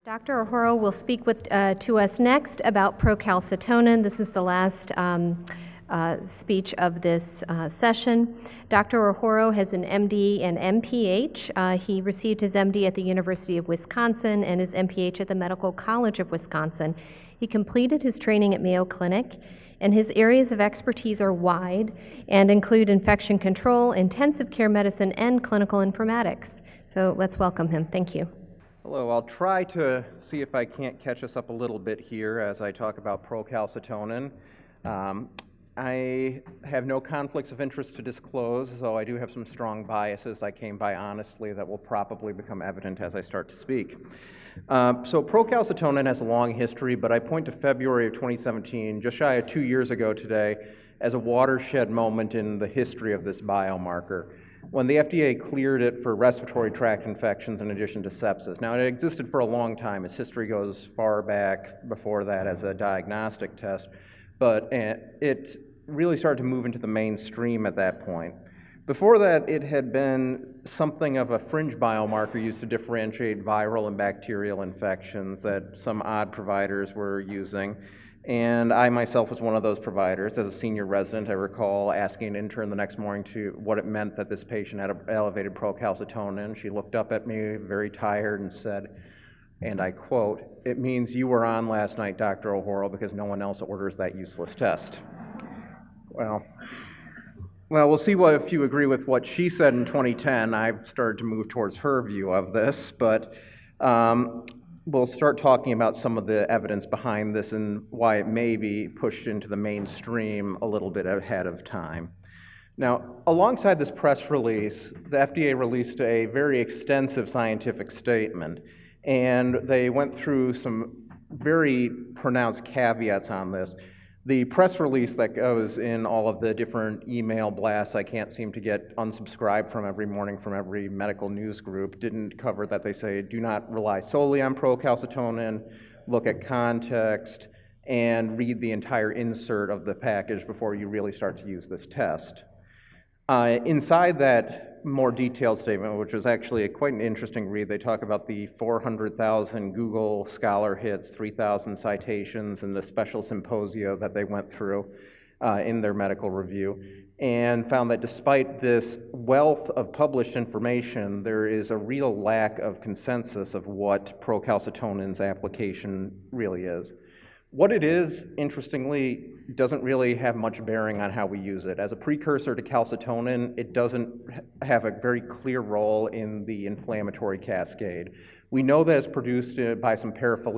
Dr. Ohoro will speak to us next about procalcitonin. This is the last speech of this session. Dr. Ohoro has an MD and MPH. He received his MD at the University of Wisconsin and his MPH at the Medical College of Wisconsin. He completed his training at Mayo Clinic, and his areas of expertise are wide and include infection control, intensive care medicine, and clinical informatics. So let's welcome him. Thank you. Hello, I'll try to see if I can't catch us up a little bit here as I talk about procalcitonin. I have no conflicts of interest to disclose, though I do have some strong biases I came by honestly that will probably become evident as I start to speak. So procalcitonin has a long history, but I point to February of 2017, just shy of 2 years ago today, as a watershed moment in the history of this biomarker, when the FDA cleared it for respiratory tract infections in addition to sepsis. Now, it existed for a long time. Its history goes far back before that as a diagnostic test, but it really started to move into the mainstream at that point. Before that, it had been something of a fringe biomarker used to differentiate viral and bacterial infections that some odd providers were using. And I myself was one of those providers. As a senior resident, I recall asking an intern the next morning to what it meant that this patient had elevated procalcitonin. She looked up at me very tired and said, and I quote, "It means you were on last night, Dr. Ohoro, because no one else orders that useless test." Well, we'll see if you agree with what she said in 2010. I've started to move towards her view of this, but we'll start talking about some of the evidence behind this and why it may be pushed into the mainstream a little bit ahead of time. Now, alongside this press release, the FDA released a very extensive scientific statement, and they went through some very pronounced caveats on this. The press release that goes in all of the different email blasts I can't seem to get unsubscribed from every morning from every medical news group didn't cover that. They say, do not rely solely on procalcitonin, look at context, and read the entire insert of the package before you really start to use this test. Inside that more detailed statement, which was actually quite an interesting read, they talk about the 400,000 Google Scholar hits, 3,000 citations, and the special symposia that they went through in their medical review, and found that despite this wealth of published information, there is a real lack of consensus of what procalcitonin's application really is. What it is, interestingly, doesn't really have much bearing on how we use it. As a precursor to calcitonin, it doesn't have a very clear role in the inflammatory cascade. We know that it's produced by some paraphilic